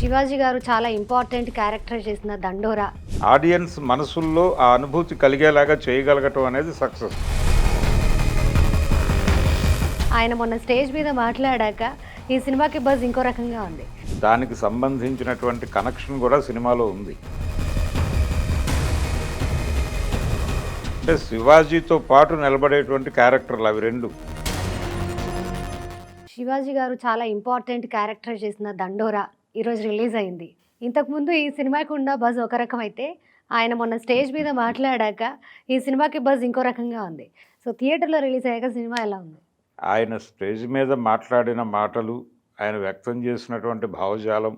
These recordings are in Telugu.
శివాజీ గారు చాలా ఇంపార్టెంట్ క్యారెక్టర్ చేసిన దండోరా. ఆడియన్స్ మనసుల్లో ఆ అనుభూతి కలిగేలాగా చేయగలగటం అనేది సక్సెస్. ఆయన మొన్న స్టేజ్ మీద మాట్లాడాక ఈ సినిమాకి బజ్ ఇంకో రకంగా ఉంది. దానికి సంబంధించినటువంటి కనెక్షన్ కూడా సినిమాలో ఉంది. అంటే శివాజీతో పాటు నిలబడేటువంటి క్యారెక్టర్లు అవి రెండు. శివాజీ గారు చాలా ఇంపార్టెంట్ క్యారెక్టర్ చేసిన దండోరా ఈరోజు రిలీజ్ అయింది. ఇంతకుముందు ఈ సినిమాకి ఉన్న బజ్ ఒక రకం అయితే ఆయన మొన్న స్టేజ్ మీద మాట్లాడాక ఈ సినిమాకి బజ్ ఇంకో రకంగా ఉంది. సో థియేటర్లో రిలీజ్ అయ్యాక సినిమా ఎలా ఉంది? ఆయన స్టేజ్ మీద మాట్లాడిన మాటలు, ఆయన వ్యక్తం చేసినటువంటి భావజాలం,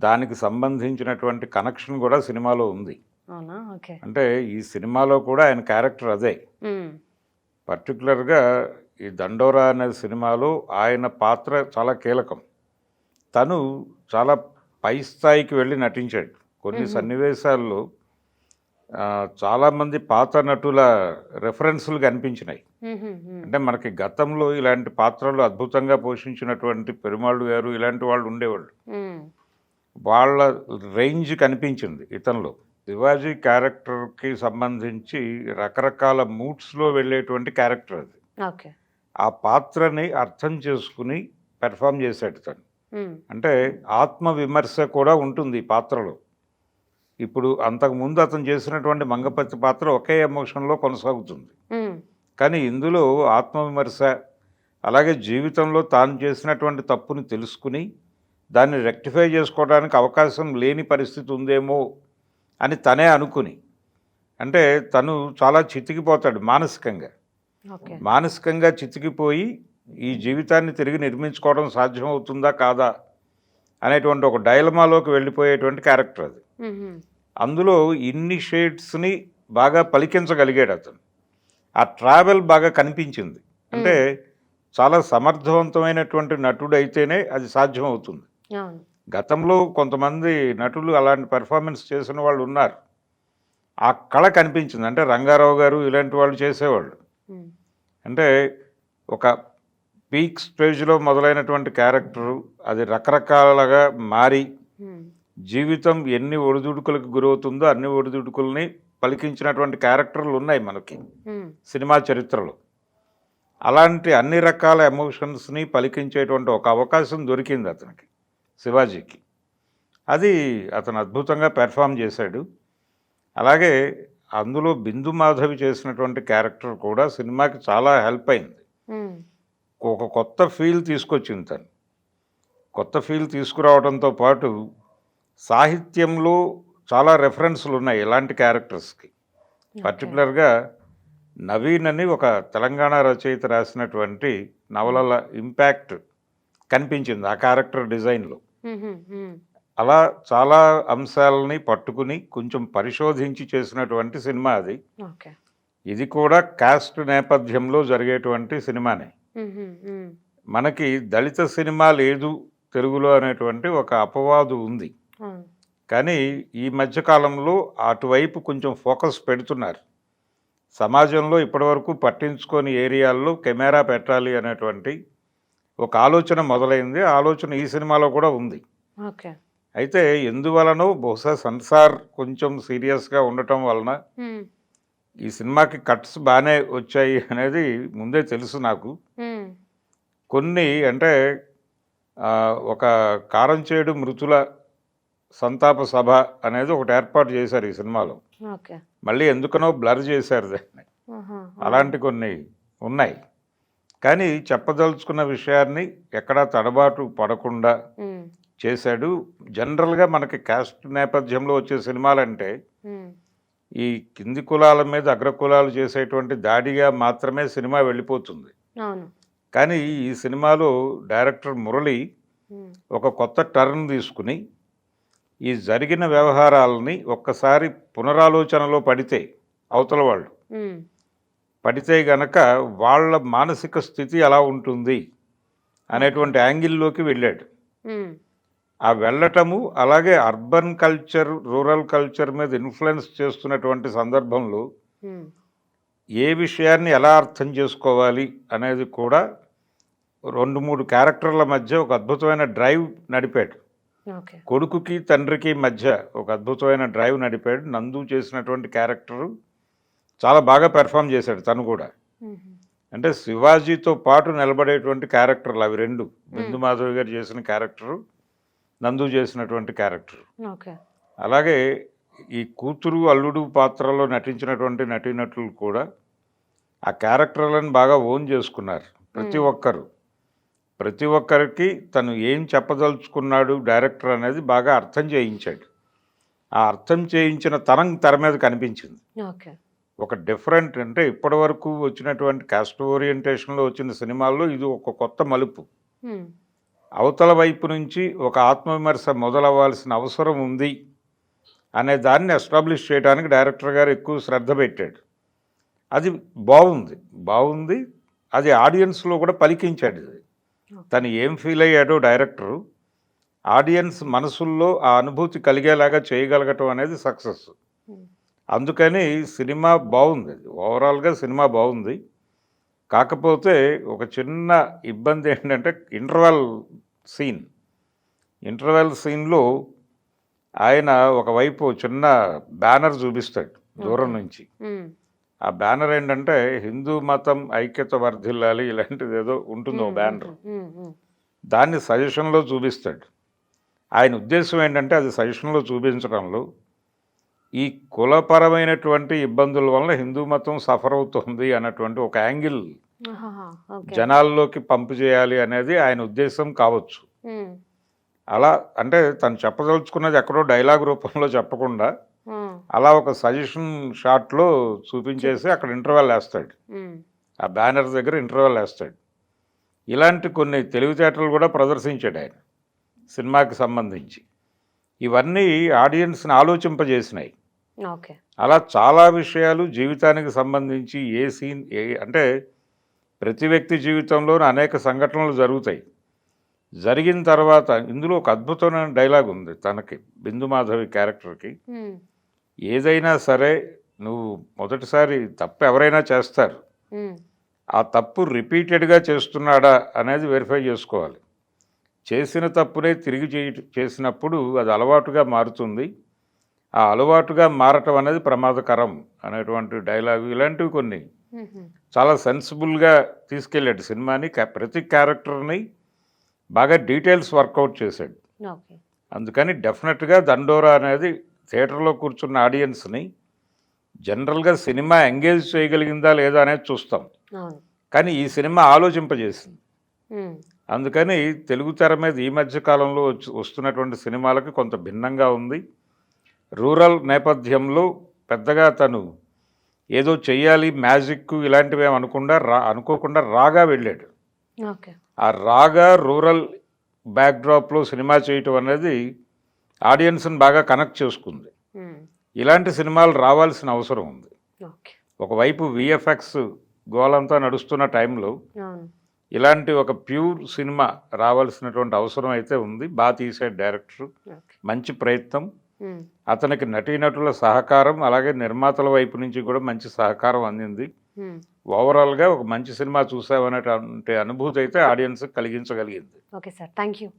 దానికి సంబంధించినటువంటి కనెక్షన్ కూడా సినిమాలో ఉంది. అవునా? ఓకే. అంటే ఈ సినిమాలో కూడా ఆయన క్యారెక్టర్ అదే. పర్టికులర్గా ఈ దండోరా అనే సినిమాలో ఆయన పాత్ర చాలా కీలకం. తను చాలా పై స్థాయికి వెళ్ళి నటించాడు. కొన్ని సన్నివేశాల్లో చాలామంది పాత నటుల రెఫరెన్సులు కనిపించినాయి. అంటే మనకి గతంలో ఇలాంటి పాత్రలు అద్భుతంగా పోషించినటువంటి పెరుమాళ్ళు గారు ఇలాంటి వాళ్ళు ఉండేవాళ్ళు. వాళ్ళ రేంజ్ కనిపించింది ఇతనిలో. శివాజీ క్యారెక్టర్కి సంబంధించి రకరకాల మూడ్స్లో వెళ్ళేటువంటి క్యారెక్టర్ అది. ఓకే. ఆ పాత్రని అర్థం చేసుకుని పెర్ఫామ్ చేశాడు తను. అంటే ఆత్మవిమర్శ కూడా ఉంటుంది ఈ పాత్రలో. ఇప్పుడు అంతకుముందు అతను చేసినటువంటి మంగపతి పాత్ర ఒకే ఎమోషన్లో కొనసాగుతుంది. కానీ ఇందులో ఆత్మవిమర్శ, అలాగే జీవితంలో తాను చేసినటువంటి తప్పుని తెలుసుకుని దాన్ని రెక్టిఫై చేసుకోవడానికి అవకాశం లేని పరిస్థితి ఉందేమో అని తనే అనుకుని, అంటే తను చాలా చితికిపోతాడు మానసికంగా. మానసికంగా చితికిపోయి ఈ జీవితాన్ని తిరిగి నిర్మించుకోవడం సాధ్యమవుతుందా కాదా అనేటువంటి ఒక డైలమాలోకి వెళ్ళిపోయేటువంటి క్యారెక్టర్ అది. అందులో ఇన్ని షేడ్స్ని బాగా పలికించగలిగాడు అతను. ఆ ట్రావెల్ బాగా కనిపించింది. అంటే చాలా సమర్థవంతమైనటువంటి నటుడు అయితేనే అది సాధ్యమవుతుంది. గతంలో కొంతమంది నటులు అలాంటి పెర్ఫార్మెన్స్ చేసిన వాళ్ళు ఉన్నారు. ఆ కళ కనిపించింది. అంటే రంగారావు గారు ఇలాంటి వాళ్ళు చేసేవాళ్ళు. అంటే ఒక పీక్ స్టేజ్లో మొదలైనటువంటి క్యారెక్టరు అది రకరకాలుగా మారి జీవితం ఎన్ని ఒడిదుడుకులకు గురవుతుందో అన్ని ఒడిదుడుకుల్ని పలికించినటువంటి క్యారెక్టర్లు ఉన్నాయి మనకి సినిమా చరిత్రలో. అలాంటి అన్ని రకాల ఎమోషన్స్ని పలికించేటువంటి ఒక అవకాశం దొరికింది అతనికి, శివాజీకి. అది అతను అద్భుతంగా పెర్ఫామ్ చేశాడు. అలాగే అందులో బిందు మాధవి చేసినటువంటి క్యారెక్టర్ కూడా సినిమాకి చాలా హెల్ప్ అయింది. ఒక కొత్త ఫీల్ తీసుకొచ్చింది తను. కొత్త ఫీల్ తీసుకురావడంతో పాటు సాహిత్యంలో చాలా రెఫరెన్స్లు ఉన్నాయి ఇలాంటి క్యారెక్టర్స్కి. పర్టికులర్గా నవీన్ అని ఒక తెలంగాణ రచయిత రాసినటువంటి నవలల ఇంపాక్ట్ కనిపించింది ఆ క్యారెక్టర్ డిజైన్లో. అలా చాలా అంశాలని పట్టుకుని కొంచెం పరిశోధించి చేసినటువంటి సినిమా అది. ఇది కూడా కాస్ట్ నేపథ్యంలో జరిగేటువంటి సినిమానే. మనకి దళిత సినిమా లేదు తెలుగులో అనేటువంటి ఒక అపవాదు ఉంది. కానీ ఈ మధ్యకాలంలో అటువైపు కొంచెం ఫోకస్ పెడుతున్నారు. సమాజంలో ఇప్పటివరకు పట్టించుకొని ఏరియాల్లో కెమెరా పెట్టాలి అనేటువంటి ఒక ఆలోచన మొదలైంది. ఆలోచన ఈ సినిమాలో కూడా ఉంది. అయితే ఎందువలనో బహుశా సెన్సార్ కొంచెం సీరియస్గా ఉండటం వలన ఈ సినిమాకి కట్స్ బాగానే వచ్చాయి అనేది ముందే తెలుసు నాకు. కొన్ని అంటే ఒక కారంచేడు మృతుల సంతాప సభ అనేది ఒకటి ఏర్పాటు చేశారు ఈ సినిమాలో. మళ్ళీ ఎందుకనో బ్లర్ చేశారు దాన్ని. అలాంటి కొన్ని ఉన్నాయి. కానీ చెప్పదలుచుకున్న విషయాన్ని ఎక్కడా తడబాటు పడకుండా చేశాడు. జనరల్గా మనకి కాస్ట్ నేపథ్యంలో వచ్చే సినిమాలంటే ఈ కింది కులాల మీద అగ్రకులాలు చేసేటువంటి దాడిగా మాత్రమే సినిమా వెళ్ళిపోతుంది. కానీ ఈ సినిమాలో డైరెక్టర్ మురళి ఒక కొత్త టర్న్ తీసుకుని ఈ జరిగిన వ్యవహారాలని ఒక్కసారి పునరాలోచనలో పడితే అవతల వాళ్ళు పడితే గనక వాళ్ళ మానసిక స్థితి ఎలా ఉంటుంది అనేటువంటి యాంగిల్లోకి వెళ్ళాడు. ఆ వెళ్ళటము అలాగే అర్బన్ కల్చర్, రూరల్ కల్చర్ మీద ఇన్ఫ్లుయెన్స్ చేస్తున్నటువంటి సందర్భంలో ఏ విషయాన్ని ఎలా అర్థం చేసుకోవాలి అనేది కూడా 2-3 క్యారెక్టర్ల మధ్య ఒక అద్భుతమైన డ్రైవ్ నడిపాడు. ఓకే. కొడుకుకి తండ్రికి మధ్య ఒక అద్భుతమైన డ్రైవ్ నడిపాడు. నందు చేసినటువంటి క్యారెక్టరు చాలా బాగా పెర్ఫామ్ చేశాడు తను కూడా. అంటే శివాజీతో పాటు నిలబడేటువంటి క్యారెక్టర్లు అవి రెండు. బిందు మాధవి గారు చేసిన క్యారెక్టరు, నందు చేసినటువంటి క్యారెక్టరు. ఓకే. అలాగే ఈ కూతురు అల్లుడు పాత్రలో నటించినటువంటి నటీనటులు కూడా ఆ క్యారెక్టర్లను బాగా ఓన్ చేసుకున్నారు. ప్రతి ఒక్కరికి తను ఏం చెప్పదలుచుకున్నాడు డైరెక్టర్ అనేది బాగా అర్థం చేయించాడు. ఆ అర్థం చేయించిన తనం తెర మీద కనిపించింది. ఓకే. ఒక డిఫరెంట్, అంటే ఇప్పటి వరకు వచ్చినటువంటి కాస్ట్ ఓరియంటేషన్లో వచ్చిన సినిమాల్లో ఇది ఒక కొత్త మలుపు. అవతల వైపు నుంచి ఒక ఆత్మవిమర్శ మొదలవ్వాల్సిన అవసరం ఉంది అనే దాన్ని ఎస్టాబ్లిష్ చేయడానికి డైరెక్టర్ గారు ఎక్కువ శ్రద్ధ పెట్టాడు. అది బాగుంది. అది ఆడియన్స్లో కూడా పలికించాడు. ఇది తను ఏం ఫీల్ అయ్యాడో డైరెక్టరు ఆడియన్స్ మనసుల్లో ఆ అనుభూతి కలిగేలాగా చేయగలగటం అనేది సక్సెస్. అందుకని సినిమా బాగుంది. ఓవరాల్గా సినిమా బాగుంది. కాకపోతే ఒక చిన్న ఇబ్బంది ఏంటంటే ఇంటర్వెల్ సీన్లో ఆయన ఒకవైపు చిన్న బ్యానర్ చూపిస్తాడు దూరం నుంచి. ఆ బ్యానర్ ఏంటంటే హిందూ మతం ఐక్యత వర్ధిల్లాలి ఇలాంటిది ఏదో ఉంటుంది ఓ బ్యానర్. దాన్ని సజెషన్లో చూపిస్తాడు. ఆయన ఉద్దేశం ఏంటంటే అది సజెషన్లో చూపించడంలో ఈ కులపరమైనటువంటి ఇబ్బందుల వలన హిందూ మతం సఫర్ అవుతుంది అన్నటువంటి ఒక యాంగిల్ జనాల్లోకి పంపు చేయాలి అనేది ఆయన ఉద్దేశం కావచ్చు. అలా అంటే తను చెప్పదలుచుకున్నది ఎక్కడో డైలాగ్ రూపంలో చెప్పకుండా అలా ఒక సజెషన్ షాట్లో చూపించేసి అక్కడ ఇంటర్వెల్ వేస్తాడు. ఆ బ్యానర్ దగ్గర ఇంటర్వెల్ వేస్తాడు. ఇలాంటి కొన్ని తెలివితేటలు కూడా ప్రదర్శించాడు ఆయన సినిమాకి సంబంధించి. ఇవన్నీ ఆడియన్స్ని ఆలోచింపజేసినాయి. అలా చాలా విషయాలు జీవితానికి సంబంధించి ఏ సీన్ అంటే ప్రతి వ్యక్తి జీవితంలోనూ అనేక సంఘటనలు జరుగుతాయి. జరిగిన తర్వాత ఇందులో ఒక అద్భుతమైన డైలాగ్ ఉంది తనకి, బిందు మాధవి క్యారెక్టర్కి. ఏదైనా సరే నువ్వు మొదటిసారి తప్పు ఎవరైనా చేస్తారు, ఆ తప్పు రిపీటెడ్గా చేస్తున్నాడా అనేది వెరిఫై చేసుకోవాలి. చేసిన తప్పునే తిరిగి చేసినప్పుడు అది అలవాటుగా మారుతుంది. ఆ అలవాటుగా మారటం అనేది ప్రమాదకరం అనేటువంటి డైలాగు. ఇలాంటివి కొన్ని చాలా సెన్సిబుల్గా తీసుకెళ్ళాడు సినిమాని. ప్రతి క్యారెక్టర్ని బాగా డీటెయిల్స్ వర్కౌట్ చేశాడు. అందుకని డెఫినెట్గా దండోరా అనేది థియేటర్లో కూర్చున్న ఆడియన్స్ని జనరల్గా సినిమా ఎంగేజ్ చేయగలిగిందా లేదా అనేది చూస్తాం, కానీ ఈ సినిమా ఆలోచింపజేసింది. అందుకని తెలుగు తెర మీద ఈ మధ్య కాలంలో వస్తున్నటువంటి సినిమాలకి కొంత భిన్నంగా ఉంది. రూరల్ నేపథ్యంలో పెద్దగా తను ఏదో చెయ్యాలి మ్యాజిక్ ఇలాంటివి ఏమి అనుకోకుండా రాగా వెళ్ళాడు. ఆ రాగా రూరల్ బ్యాక్డ్రాప్లో సినిమా చేయటం అనేది ఆడియన్స్ని బాగా కనెక్ట్ చేసుకుంది. ఇలాంటి సినిమాలు రావాల్సిన అవసరం ఉంది. ఒకవైపు విఎఫ్ఎక్స్ గోలంతా నడుస్తున్న టైంలో ఇలాంటి ఒక ప్యూర్ సినిమా రావాల్సినటువంటి అవసరం అయితే ఉంది. బాగా తీసే డైరెక్టర్, మంచి ప్రయత్నం, అతనికి నటీనటుల సహకారం, అలాగే నిర్మాతల వైపు నుంచి కూడా మంచి సహకారం అందింది. ఓవరాల్గా ఒక మంచి సినిమా చూసామనేటువంటి అనుభూతి అయితే ఆడియన్స్ కలిగించగలిగింది. Okay sir, thank you.